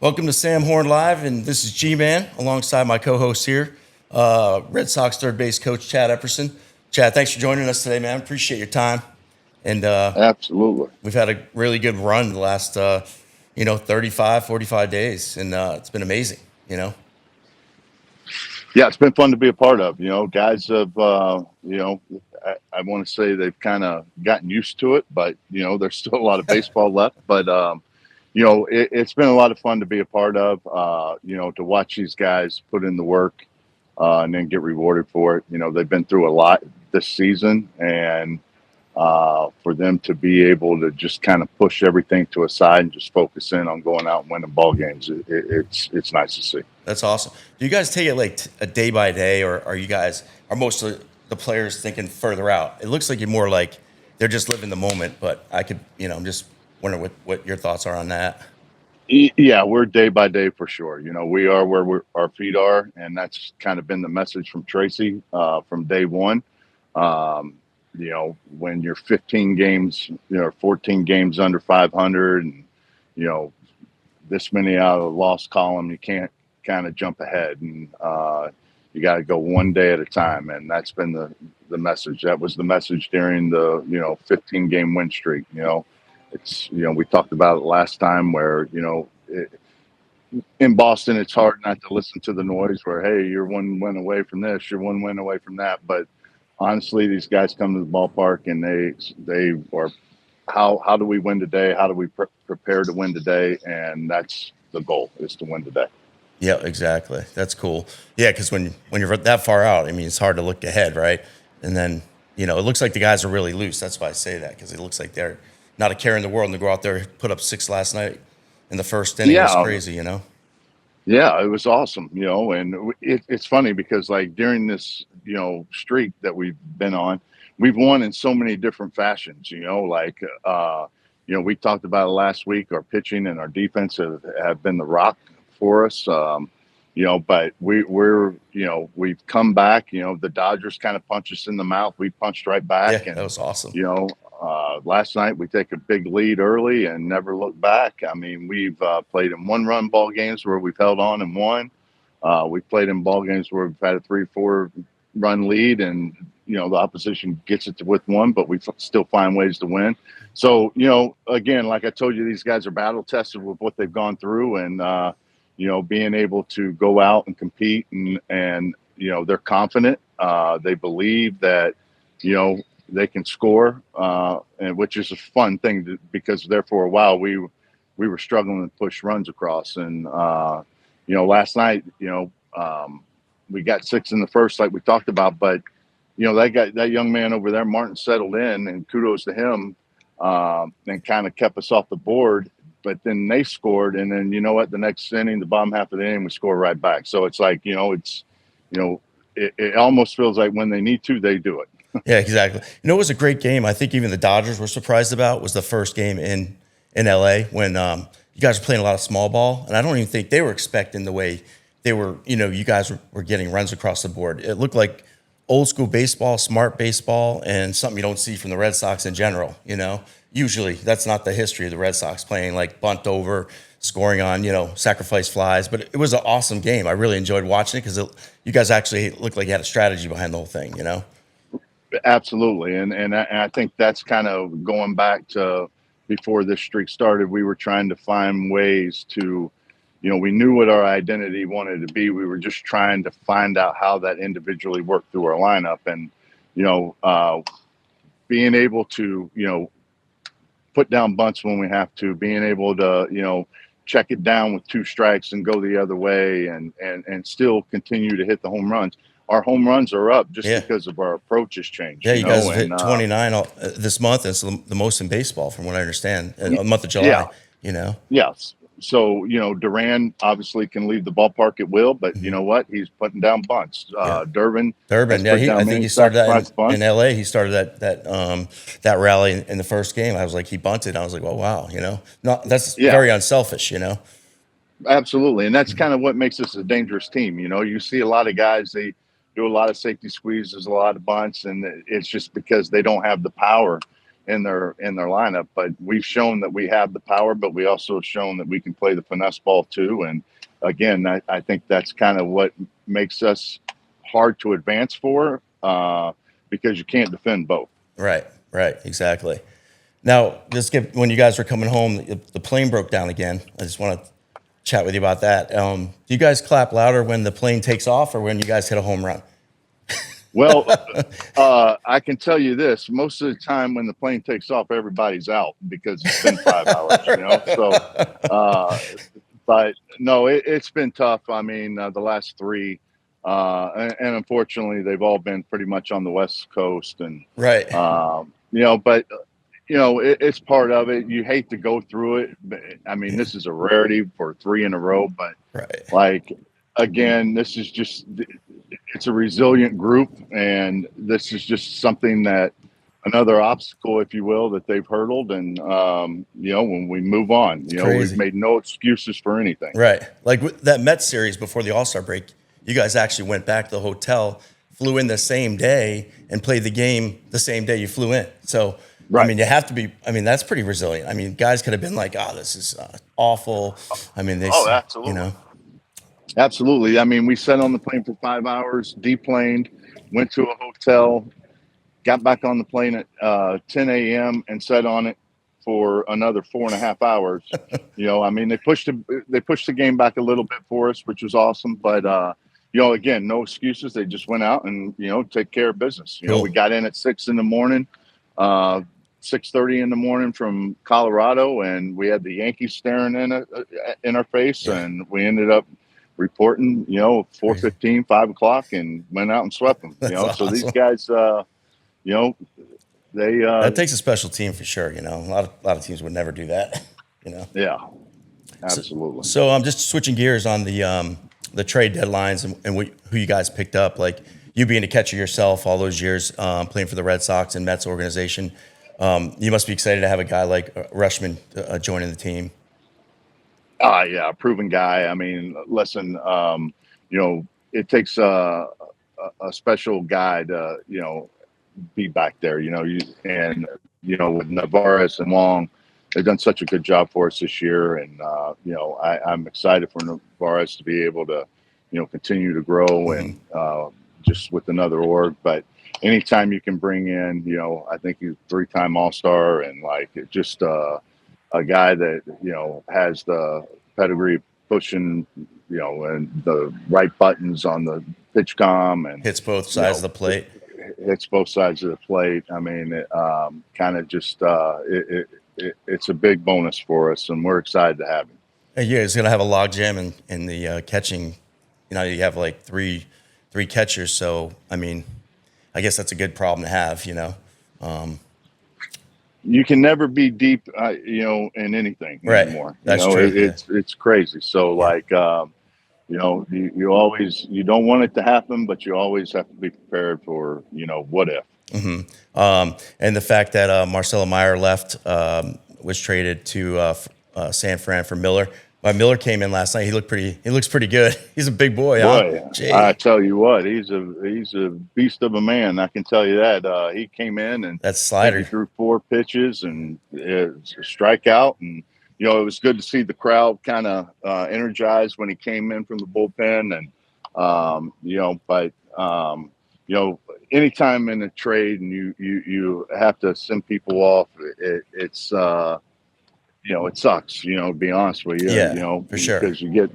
Welcome to Sam Horn Live, and this is G-Man alongside my co-host here, Red Sox third base coach Chad Epperson. Chad, thanks for joining us today, man. Appreciate your time. And Absolutely. we've had a really good run the last, 35, 45 days, and it's been amazing, Yeah, it's been fun to be a part of. Guys have, I want to say they've kind of gotten used to it, but, there's still a lot of baseball left. But, it's been a lot of fun to be a part of, to watch these guys put in the work and then get rewarded for it. They've been through a lot this season, and for them to be able to just kind of push everything to a side and just focus in on going out and winning ball games, it's nice to see. That's awesome. Do you guys take it like a day by day, or are most of the players thinking further out? It looks like you're more like they're just living the moment, but I'm just wondering what your thoughts are on that. Yeah, we're day by day for sure. We are where our feet are, and that's kind of been the message from Tracy from day one. Um, when you're 15 games, 14 games under 500, and you know this many out of the loss column, you can't kind of jump ahead, and you got to go one day at a time. And that's been the message. That was the message during the 15 game win streak. It's we talked about it last time where in Boston it's hard not to listen to the noise where hey, you're one win away from this, you're one win away from that, but honestly these guys come to the ballpark and they are how do we win today, how do we prepare to win today, and that's the goal, is to win today. Yeah, exactly. That's cool. Yeah, because when you're that far out, I mean, it's hard to look ahead, right? And then it looks like the guys are really loose. That's why I say that, because it looks like they're not a care in the world, and to go out there put up six last night in the first inning was Yeah, crazy. yeah, it was awesome, and it's funny because like during this, streak that we've been on, we've won in so many different fashions, like, we talked about it last week. Our pitching and our defense have been the rock for us. But we've come back, the Dodgers kind of punched us in the mouth. We punched right Yeah, back. that And, was awesome. last night we take a big lead early and never look back. I mean, we've played in one-run ball games where we've held on and won. We've played in ball games where we've had a 3-4 run lead, and the opposition gets it with one, but we still find ways to win. So again, like I told you, these guys are battle tested with what they've gone through, and being able to go out and compete, and they're confident. They believe that they can score, and which is a fun thing because there for a while we were struggling to push runs across. And last night we got six in the first, like we talked about, but that young man over there, Martin, settled in, and kudos to him, and kind of kept us off the board. But then they scored, and then the next inning, the bottom half of the inning, we score right back. So it's like it almost feels like when they need to, they do it. Yeah, exactly. It was a great game. I think even the Dodgers were surprised about was the first game in LA when you guys were playing a lot of small ball, and I don't even think they were expecting the way they were. You guys were getting runs across the board. It looked like old school baseball, smart baseball, and something you don't see from the Red Sox in general. Usually that's not the history of the Red Sox, playing like bunt over, scoring on sacrifice flies. But it was an awesome game. I really enjoyed watching it because you guys actually looked like you had a strategy behind the whole thing. Absolutely, and I think that's kind of going back to before this streak started. We were trying to find ways to, we knew what our identity wanted to be. We were just trying to find out how that individually worked through our lineup, and being able to put down bunts when we have to, being able to check it down with two strikes and go the other way, and still continue to hit the home runs. Our home runs are up just Yeah. because of our approach has changed, Yeah, you guys have and hit 29 this month. It's the most in baseball, from what I understand, in the month of yeah, July. You know, yes. So Duran obviously can leave the ballpark at will, but you hmm know what? He's putting down bunts. yeah, Durbin has Durbin. Yeah, put I down think many he started that sacrifice in bunts. L.A. He started that rally in the first game. I was like, he bunted. I was like, well, wow. Not that's Yeah, very unselfish. absolutely, and that's Mhm. kind of what makes us a dangerous team. You see a lot of guys, they do a lot of safety squeezes, a lot of bunts, and it's just because they don't have the power. in their lineup. But we've shown that we have the power, but we also have shown that we can play the finesse ball too. And again, I think that's kind of what makes us hard to advance for, because you can't defend both. Right, exactly. Now, when you guys were coming home, the plane broke down again. I just want to chat with you about that. Do you guys clap louder when the plane takes off or when you guys hit a home run? Well, I can tell you this: most of the time when the plane takes off, everybody's out because it's been 5 hours. So, but no, it's been tough. I mean, the last three, and unfortunately, they've all been pretty much on the West Coast, and Right. but it's part of it. You hate to go through it. But, I mean, this is a rarity for 3 in a row, but like, again, this is just, it's a resilient group. And this is just something that, another obstacle, if you will, that they've hurdled. And, when we move on, we've made no excuses for anything. Right. Like that Mets series before the All-Star break, you guys actually went back to the hotel, flew in the same day and played the game the same day you flew in. So, right. I mean, you have to be, that's pretty resilient. I mean, guys could have been like, oh, this is awful. I mean, absolutely. Absolutely. I mean, we sat on the plane for 5 hours, deplaned, went to a hotel, got back on the plane at 10 a.m. and sat on it for another 4.5 hours. I mean, they pushed the game back a little bit for us, which was awesome. But, again, no excuses. They just went out and, take care of business. Cool. We got in at 6 in the morning. 6:30 in the morning from Colorado, and we had the Yankees staring in our face, and we ended up reporting, 4:15, 5 o'clock, and went out and swept them. Awesome. So these guys, they that takes a special team for sure. A lot of teams would never do that. Yeah, absolutely. So I'm just switching gears on the trade deadlines and who you guys picked up. Like you being a catcher yourself all those years, playing for the Red Sox and Mets organization. You must be excited to have a guy like Rushman joining the team. Yeah, a proven guy. I mean, listen, it takes a special guy to, be back there, with Narvaez and Wong, they've done such a good job for us this year. And, I'm excited for Narvaez to be able to, continue to grow and just with another org. But anytime you can bring in, I think he's a 3-time All-Star and just a guy that, has the pedigree pushing, and the right buttons on the pitch comm and hits both sides of the plate. Hits both sides of the plate. I mean, it kind of just, it's a big bonus for us, and we're excited to have him. Yeah, he's going to have a logjam in the catching. You have like three catchers. So, I mean, I guess that's a good problem to have, You can never be deep, in anything anymore. That's true. It's crazy. So, you don't want it to happen, but you always have to be prepared for, what if. Mm-hmm. And the fact that Marcelo Meyer left, was traded to San Fran for Miller. Miller came in last night. He looks pretty good. He's a big boy. I tell you what, he's a beast of a man. I can tell you that. He came in and that slider, he threw 4 pitches and a strikeout. And it was good to see the crowd kind of energized when he came in from the bullpen. And anytime in a trade and you have to send people off, it's it sucks, to be honest with you, for sure. Because you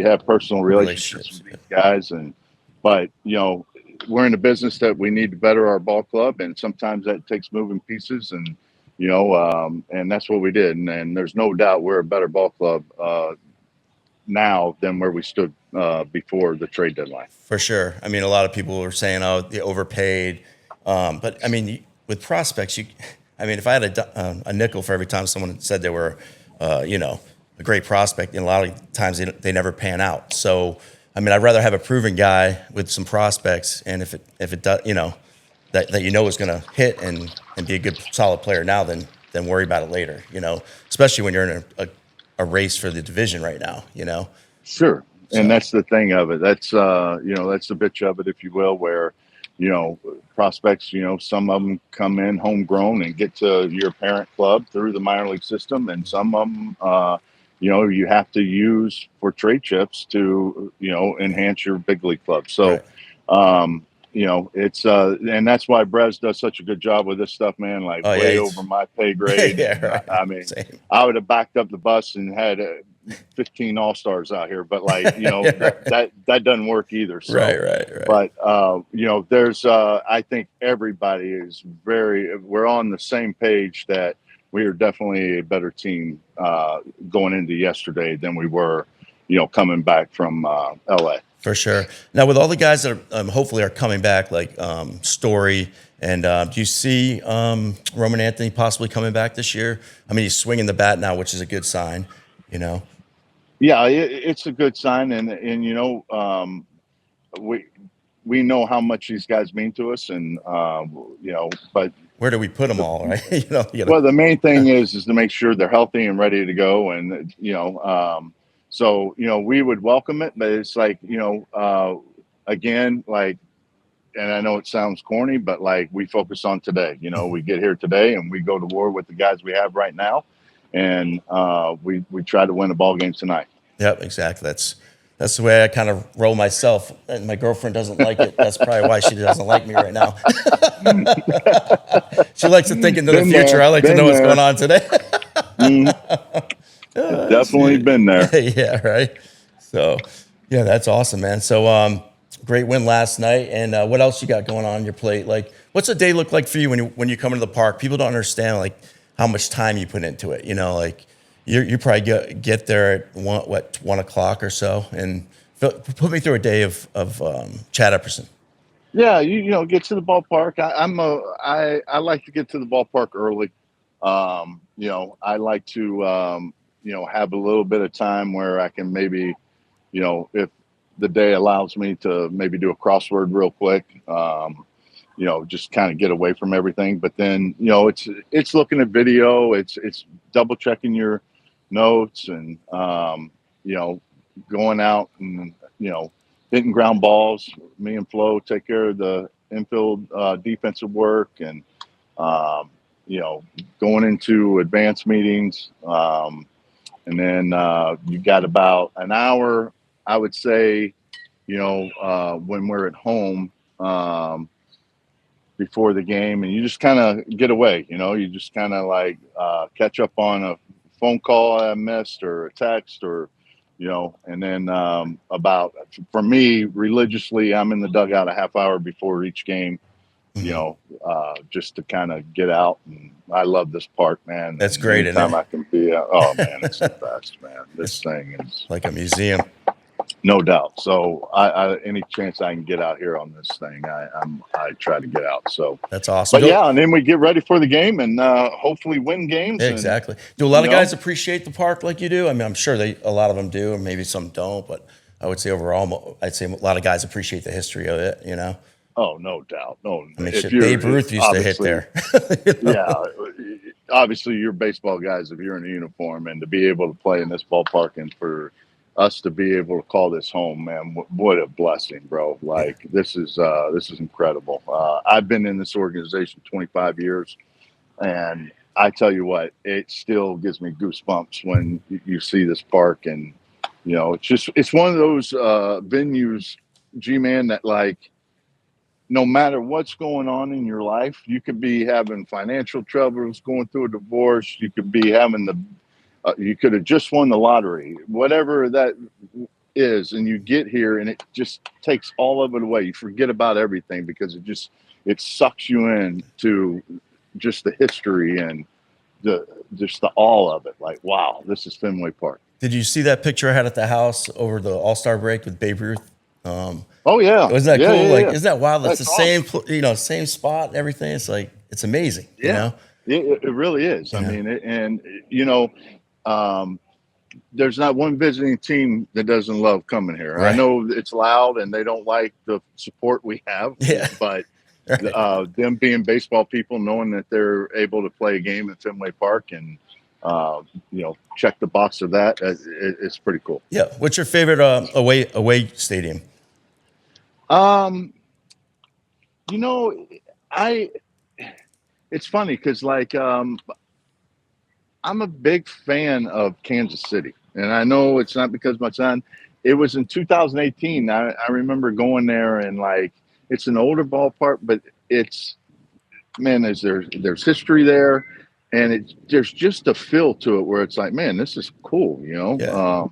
have personal relationships with these guys. But we're in a business that we need to better our ball club. And sometimes that takes moving pieces and that's what we did. And there's no doubt we're a better ball club now than where we stood before the trade deadline. For sure. I mean, a lot of people were saying, oh, they overpaid. But I mean, with prospects, if I had a nickel for every time someone said they were, a great prospect, and a lot of times they never pan out. So, I'd rather have a proven guy with some prospects, and if it does, that is going to hit and be a good solid player now, than worry about it later. Especially when you're in a race for the division right now. Sure. So. And that's the thing of it. That's that's the bitch of it, if you will, where prospects, some of them come in homegrown and get to your parent club through the minor league system. And some of them, you have to use for trade chips to, enhance your big league club. So, Right. it's, and that's why Brez does such a good job with this stuff, man, like Oh yeah. way over my pay grade. Yeah. And Right. I mean, Same. I would have backed up the bus and had 15 all-stars out here, but like, Yeah, right. that doesn't work either. So, Right. but there's I think everybody is we're on the same page that we are definitely a better team going into yesterday than we were, coming back from LA. For sure. Now, with all the guys that hopefully are coming back, like Story, and do you see Roman Anthony possibly coming back this year? I mean, he's swinging the bat now, which is a good sign. Yeah, it's a good sign, and we know how much these guys mean to us, and but Where do we put them all, right? well, the main thing is to make sure they're healthy and ready to go, and so we would welcome it, but it's like again, like, and I know it sounds corny, but like we focus on today. We get here today and we go to war with the guys we have right now, and we try to win a ball game tonight. Yep, exactly. That's the way I kind of roll myself, and my girlfriend doesn't like it. That's probably why she doesn't like me right now. She likes to think into the future. I like to know what's going on today. Definitely been there. Yeah, right. So, yeah, that's awesome, man. So, great win last night. And what else you got going on your plate? Like, what's a day look like for you when you come into the park? People don't understand like how much time you put into it. Like you probably get there at 1 o'clock or so, and put me through a day of Chad Epperson. Yeah, get to the ballpark. I like to get to the ballpark early. I like to have a little bit of time where I can maybe, if the day allows me to maybe do a crossword real quick, just kind of get away from everything. But then, it's looking at video, it's double checking your notes, and going out and hitting ground balls. Me and Flo take care of the infield defensive work, and going into advanced meetings, and then you got about an hour, I would say, when we're at home before the game, and you just kind of get away. You just kind of like catch up on a phone call I missed or a text, or and then for me, religiously, I'm in the dugout a half hour before each game, just to kind of get out. And I love this park, man. That's and great, isn't anytime it? I can be out, oh man, it's the best, man. This thing is like a museum. No doubt. So I any chance I can get out here on this thing, I try to get out. So that's awesome. But yeah, and then we get ready for the game and hopefully win games. Yeah, exactly. Do a lot of guys appreciate the park like you do? I mean, I'm sure a lot of them do, and maybe some don't. But I would say overall, I'd say a lot of guys appreciate the history of it. Oh, no doubt. No, I mean, Babe Ruth used to hit there. Yeah, obviously, you're baseball guys if you're in a uniform, and to be able to play in this ballpark and for us to be able to call this home, man, what a blessing, bro. Like, this is incredible. I've been in this organization 25 years, and I tell you what, it still gives me goosebumps when you see this park. And it's one of those venues, G-Man, that like, no matter what's going on in your life, you could be having financial troubles, going through a divorce, you could be having you could have just won the lottery, whatever that is, and you get here and it just takes all of it away. You forget about everything because it sucks you in to just the history and the all of it. Like, wow, this is Fenway Park. Did you see that picture I had at the house over the All-Star break with Babe Ruth? Oh yeah, wasn't that cool? Yeah. Isn't that wild? It's That's the awesome. same spot and everything. It's like, it's amazing. It really is. I mean, there's not one visiting team that doesn't love coming here. Right. I know it's loud and they don't like the support we have, but them being baseball people, knowing that they're able to play a game at Fenway Park and check the box of that, it's pretty cool. Yeah. What's your favorite away stadium? You know, I it's funny because I'm a big fan of Kansas City, and I know it's not because my son. It was in 2018. I remember going there and it's an older ballpark, but it's man, there's history there, and there's just a feel to it where it's like, man, this is cool, you know. Yeah,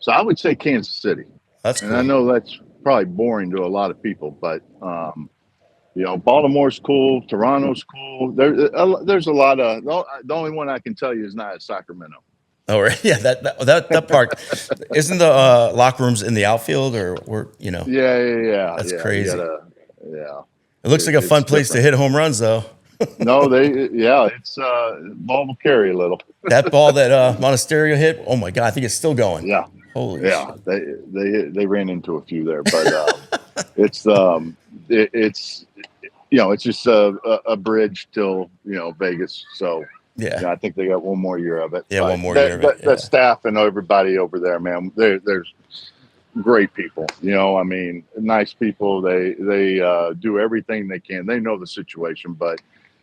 So I would say Kansas City, that's and I cool. know that's probably boring to a lot of people, but Baltimore's cool, Toronto's cool. There's a lot of the only one I can tell you is not Sacramento. Oh, right. Yeah, that part. Isn't the locker rooms in the outfield or Yeah. that's You crazy. gotta, yeah. It looks like a It's fun place to different. hit home runs though. No, it's ball will carry a little. That ball that Monasterio hit, oh my God, I think it's still going. Yeah, Holy yeah. shit. They ran into a few there, but it's it's it's just a bridge till Vegas. So Yeah. I think they got one more year of it. Yeah, one But more year of it. the Yeah. staff and everybody over there, man, there's great people. I mean, nice people. They do everything they can. They know the situation, but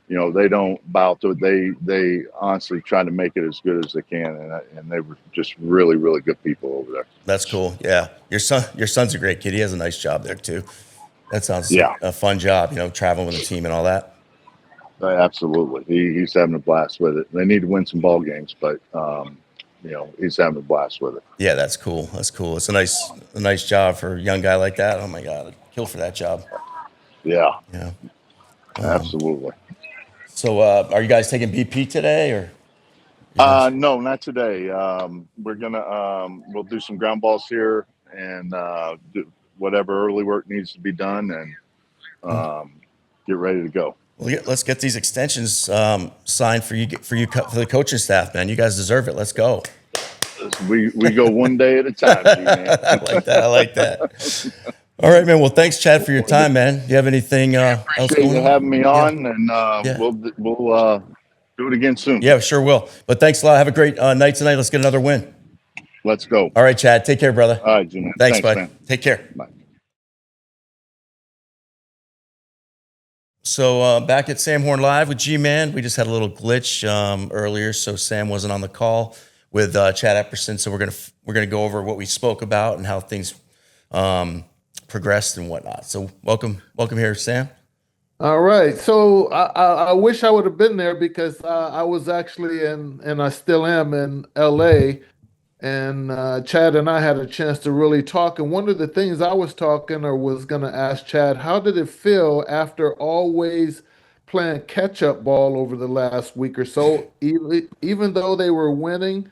they don't bow to it. They honestly try to make it as good as they can, and they were just really really good people over there. That's cool. Yeah. Your son's a great kid. He has a nice job there too. That sounds like Yeah, a fun job, traveling with the team and all that. absolutely. He's having a blast with it. They need to win some ball games, but he's having a blast with it. Yeah, that's cool. That's cool. It's a nice job for a young guy like that. Oh my God, I'd kill for that job. Yeah, Yeah. absolutely. So, are you guys taking BP today, or you guys? No, not today. We're gonna we'll do some ground balls here and do whatever early work needs to be done and um, get ready to go. Well, let's get these extensions signed for the coaching staff, man. You guys deserve it. Let's go. We go one day at a time, G man. I like that. I like that. All right, man. Well, thanks, Chad, for your time, man. Do you have anything else Appreciate going you on? having me Yeah, on, and yeah, we'll do it again soon. yeah. Sure will. But thanks a lot. Have a great night tonight. Let's get another win. Let's go. All right, Chad. Take care, brother. All right, G man. Thanks, Thanks, bud. man. Take care. Bye. So back at Sam Horn Live with G-Man. We just had a little glitch earlier, so Sam wasn't on the call with Chad Epperson. So we're gonna go over what we spoke about and how things progressed and whatnot. So welcome here, Sam. All right. So I wish I would have been there because I was actually and I still am in LA. And Chad and I had a chance to really talk. And one of the things I was talking or was going to ask Chad, how did it feel after always playing catch up ball over the last week or so? Even though they were winning,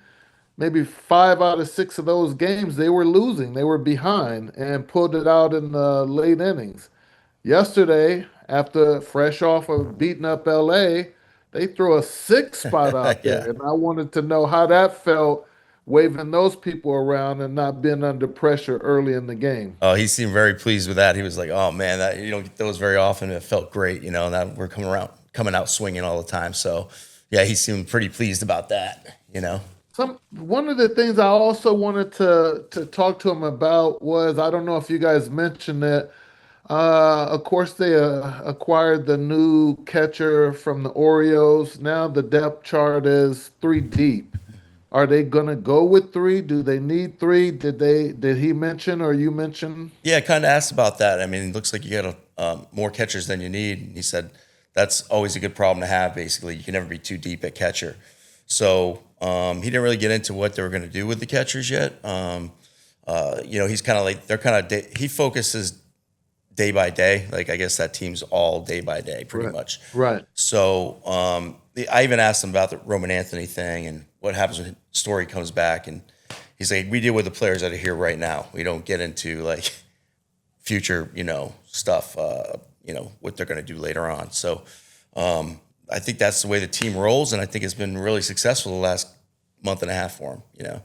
maybe 5 out of 6 of those games, they were losing. They were behind and pulled it out in the late innings. Yesterday, after fresh off of beating up LA, they threw a 6 spot out there. Yeah. And I wanted to know how that felt waving those people around and not being under pressure early in the game. Oh, he seemed very pleased with that. He was like, "Oh man, that you don't get those very often. It felt great, and that we're coming out swinging all the time." So, yeah, he seemed pretty pleased about that. One of the things I also wanted to talk to him about was I don't know if you guys mentioned it. Of course, they acquired the new catcher from the Orioles. Now the depth chart is 3 deep. Are they gonna go with three? Do they need three? Did he mention or you mention? Yeah, I kind of asked about that. I mean, it looks like you got more catchers than you need. And he said that's always a good problem to have. Basically, you can never be too deep at catcher. So he didn't really get into what they were going to do with the catchers yet. He's kind of like they're kind of he focuses day by day. Like I guess that team's all day by day, pretty Right. much. Right. So I even asked him about the Roman Anthony thing and what happens when Story comes back. And he's like, we deal with the players that are here right now. We don't get into like future, stuff, what they're going to do later on. So I think that's the way the team rolls. And I think it's been really successful the last month and a half for him.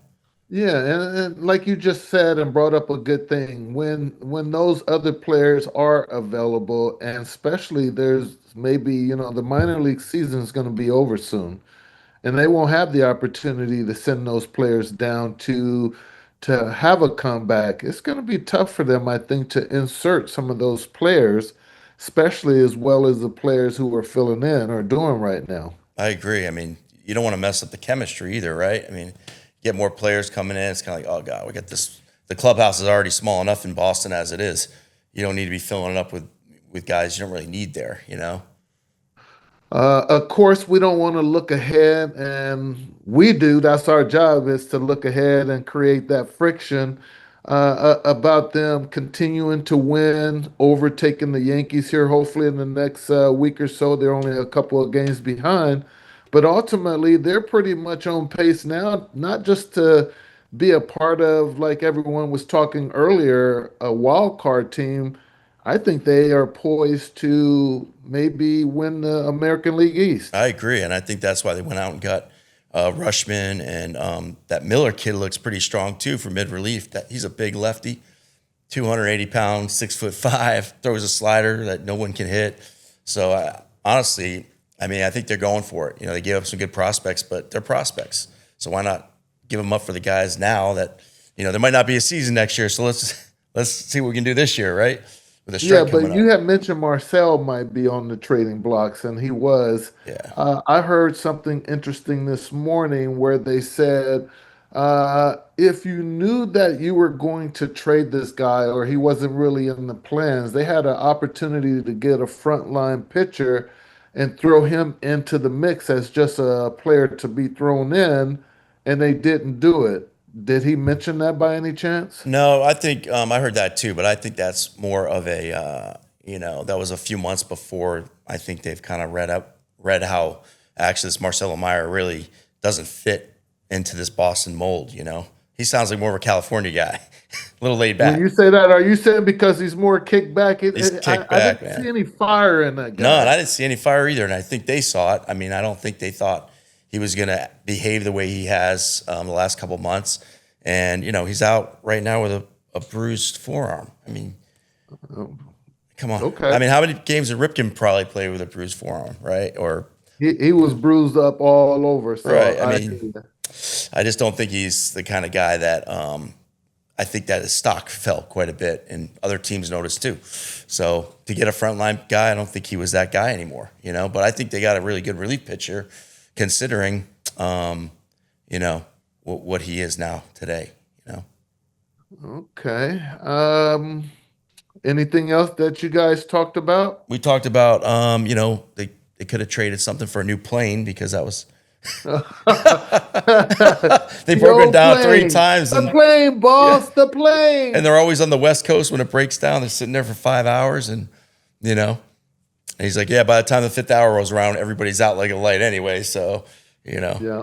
Yeah, and like you just said and brought up a good thing, when those other players are available, and especially there's maybe, the minor league season is going to be over soon, and they won't have the opportunity to send those players down to have a comeback. It's going to be tough for them, I think, to insert some of those players especially as well as the players who are filling in are doing right now. I agree. I mean, you don't want to mess up the chemistry either, right? I mean, get more players coming in. It's kind of like, oh God, we got this. The clubhouse is already small enough in Boston as it is. You don't need to be filling it up with guys you don't really need there. You know. Of course, we don't want to look ahead, and we do. That's our job is to look ahead and create that friction about them continuing to win, overtaking the Yankees here. Hopefully, in the next week or so, they're only a couple of games behind, but ultimately, they're pretty much on pace now. Not just to be a part of, like everyone was talking earlier, a wild card team. I think they are poised to maybe win the American League East. I agree, and I think that's why they went out and got Rushman, and that Miller kid looks pretty strong too for mid relief. That he's a big lefty, 280 pounds, 6'5", throws a slider that no one can hit. So honestly, I mean, I think they're going for it. You know, they gave up some good prospects, but they're prospects. So why not give them up for the guys now that there might not be a season next year. So let's see what we can do this year, right? With a Yeah, strike but coming you up. had mentioned Marcel might be on the trading blocks, and he was. Yeah. I heard something interesting this morning where they said if you knew that you were going to trade this guy or he wasn't really in the plans, they had an opportunity to get a frontline pitcher and throw him into the mix as just a player to be thrown in, and they didn't do it. Did he mention that by any chance? No, I think I heard that too, but I think that's more of a that was a few months before. I think they've kind of read how actually this Marcelo Meyer really doesn't fit into this Boston mold. You know, he sounds like more of a California guy, a little laid When you back. say that, are you saying because he's more kicked back? He's kicked I back, didn't see man. any fire in that No, and guy. I didn't see any fire either, and I think they saw it. I mean, I don't think they thought he was going to behave the way he has the last couple months. And he's out right now with a bruised forearm. I mean, Oh, come on. okay. I mean, how many games did Ripken probably play with a bruised forearm, right? Or He was bruised up all over, so right. I I mean, hear you. I just don't think he's the kind of guy that I think that his stock fell quite a bit, and other teams noticed too. So to get a frontline guy, I don't think he was that guy anymore. But I think they got a really good relief pitcher, considering what he is now today. Okay. Anything else that you guys talked about? We talked about they could have traded something for a new plane because that was they The broke it old down three plane. times, The and plane, yeah, boss, the and plane. they're always on the West Coast when it breaks down. They're sitting there for 5 hours, and and he's like, yeah. By the time the fifth hour rolls around, everybody's out like a light anyway. So Yeah.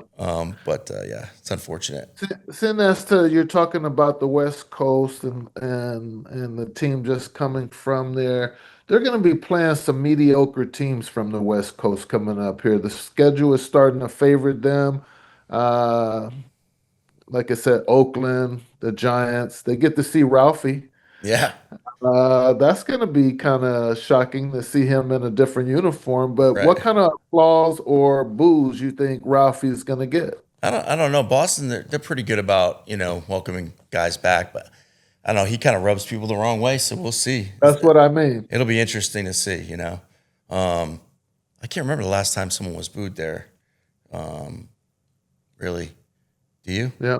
but yeah, it's unfortunate. Seeing as to you're talking about the West Coast and the team just coming from there, they're going to be playing some mediocre teams from the West Coast coming up here. The schedule is starting to favor them. Uh, like I said, Oakland, the Giants, they get to see Ralphie. Yeah, That's going to be kind of shocking to see him in a different uniform. But what right. kind of applause or boos you think Ralphie's going to get? I don't know. Boston, they're pretty good about welcoming guys back, but I don't know. He kind of rubs people the wrong way, so we'll see. That's what I mean. It'll be interesting to see. I can't remember the last time someone was booed there. Really? Do you? Yeah.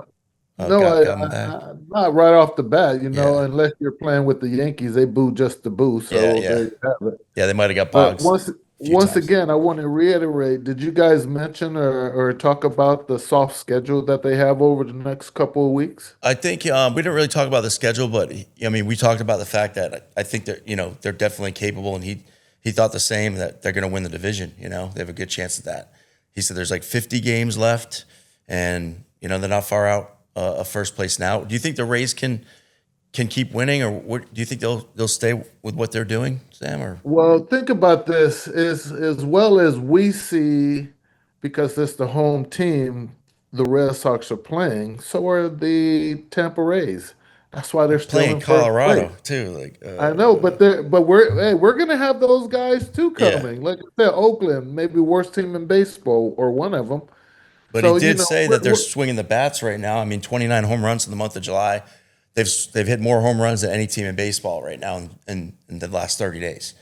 No, Got him back. not right off the bat, Yeah, unless you're playing with the Yankees, they boo just to boo. yeah, So there yeah, you have it. yeah. They might have got But Boggs once a few once times. again, I want to reiterate, did you guys mention or talk about the soft schedule that they have over the next couple of weeks? I think we didn't really talk about the schedule, but I mean, we talked about the fact that I think that they're definitely capable, and he thought the same that they're going to win the division. They have a good chance at that. He said there's like 50 games left, and they're not far out of first place now. Do you think the Rays can keep winning, or what, do you think they'll stay with what they're doing, Sam? Or Well, think about this as well as we see, because it's the home team, the Red Sox are playing, so are the Tampa Rays. That's why they're still playing in first place. Colorado too? Like, I know, but we're gonna have those guys too yeah. coming. Like I said, Oakland, maybe worst team in baseball or one of them. But he So did say that they're we're swinging the bats right now. I mean, 29 home runs in the month of July. They've hit more home runs than any team in baseball right now in the last 30 days.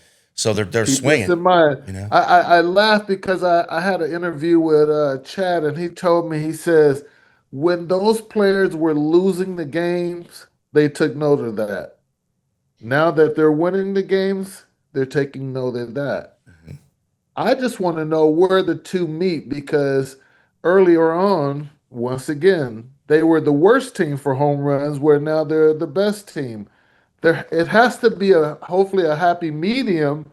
So they're Keep this swinging. in mind. You know. I laughed because I had an interview with Chad, and he told me, he says, when those players were losing the games, they took note of that. Now that they're winning the games, they're taking note of that. Mhm. I just want to know where the two meet because earlier on, once again, they were the worst team for home runs, where now they're the best team. There, it has to be a hopefully a happy medium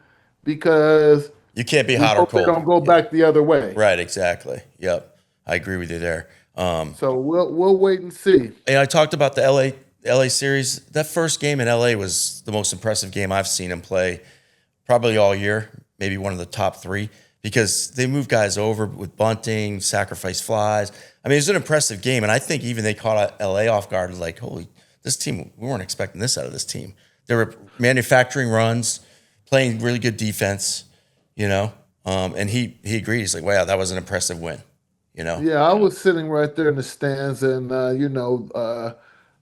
because You can't be we hot or hope they cold. don't go Yeah. back the other way. Right. Exactly. Yep. I agree with you there. So we'll wait and see. And I talked about the LA series. That first game in LA was the most impressive game I've seen him play probably all year, maybe one of the top three, because they move guys over with bunting, sacrifice flies. I mean, it was an impressive game. And I think even they caught LA off guard, like, holy, this team, we weren't expecting this out of this team. They were manufacturing runs, playing really good defense, you know. And he agreed. He's like, wow, that was an impressive win, you know. Yeah, I was sitting right there in the stands, and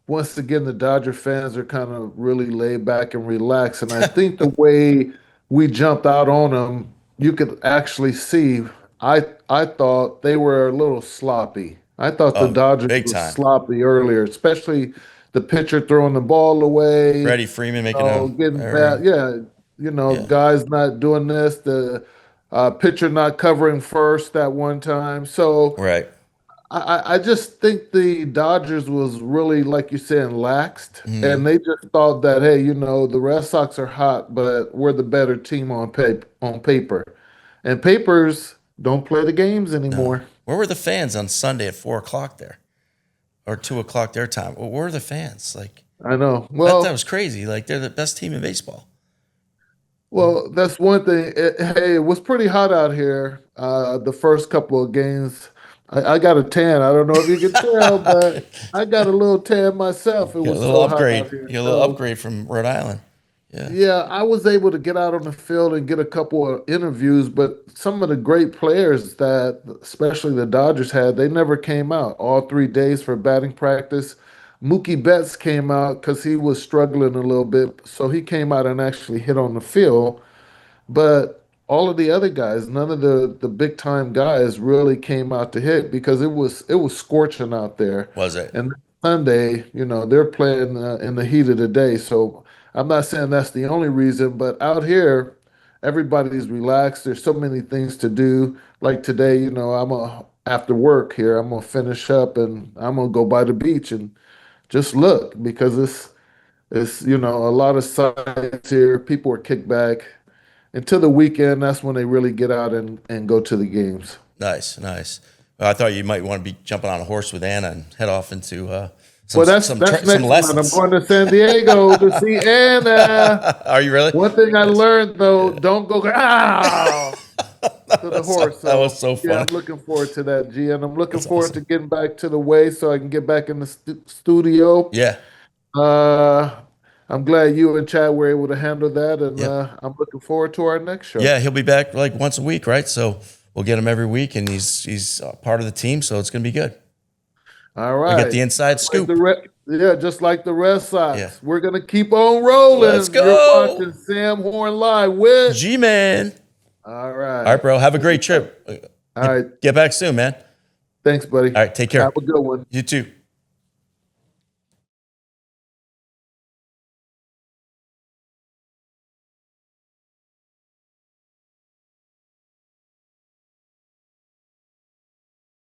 once again, the Dodger fans are kind of really laid back and relaxed. And I think the way we jumped out on them, you could actually see. I thought they were a little sloppy. I thought the Dodgers Big was time. sloppy earlier, especially the pitcher throwing the ball away, Freddie Freeman making a getting error. bad. Yeah, Yeah. guys not doing this. The pitcher not covering first that one time. So Right. I just think the Dodgers was really, like you said, laxed, and Mhm. they just thought that, hey, the Red Sox are hot, but we're the better team on paper, and papers don't play the games No. anymore. Where were the fans on Sunday at 4 o'clock there, or 2 o'clock their time? Where were the fans? Like I know. that Well, was crazy. Like they're the best team in baseball. well, that's one thing. Hey, it was pretty hot out here. The first couple of games, I got a tan. I don't know if you can tell, but I got a little tan myself. It You got a was little so hot out upgrade. here. You got a little So. upgrade from Rhode Island. Yeah. Yeah, I was able to get out on the field and get a couple of interviews, but some of the great players that, especially the Dodgers had, they never came out all 3 days for batting practice. Mookie Betts came out because he was struggling a little bit, so he came out and actually hit on the field. But all of the other guys, none of the big time guys really came out to hit because it was scorching out there. Was it? And Sunday, they're playing in the heat of the day. So I'm not saying that's the only reason, but out here, everybody's relaxed. There's so many things to do. Like today, after work here, I'm gonna finish up and I'm gonna go by the beach and just look because it's a lot of sights here. People are kicked back until the weekend. That's when they really get out and go to the games. Nice, nice. Well, I thought you might want to be jumping on a horse with Anna and head off into Well, that's some next month. I'm lessons. going to San Diego to see Anna. Are you really? One thing I Nice. learned though, don't go to the horse. That So was so yeah, funny. I'm looking forward to that, G, and I'm looking That's forward to awesome. getting back to the way so I can get back in the studio. Yeah, Uh, I'm glad you and Chad were able to handle that, and yep. I'm looking forward to our next show. Yeah, he'll be back like once a week, right? So we'll get him every week, and he's part of the team, so it's gonna be good. All We get right. the inside Just like scoop. yeah, just like the Red Yeah, Sox. We're gonna keep on let's rolling. You're go, watching Sam Horn Live with. G-Man. All All right, right. bro. Have a great trip. All right. Get back soon, man. Thanks, buddy. All right, take Have care. a good one. You too.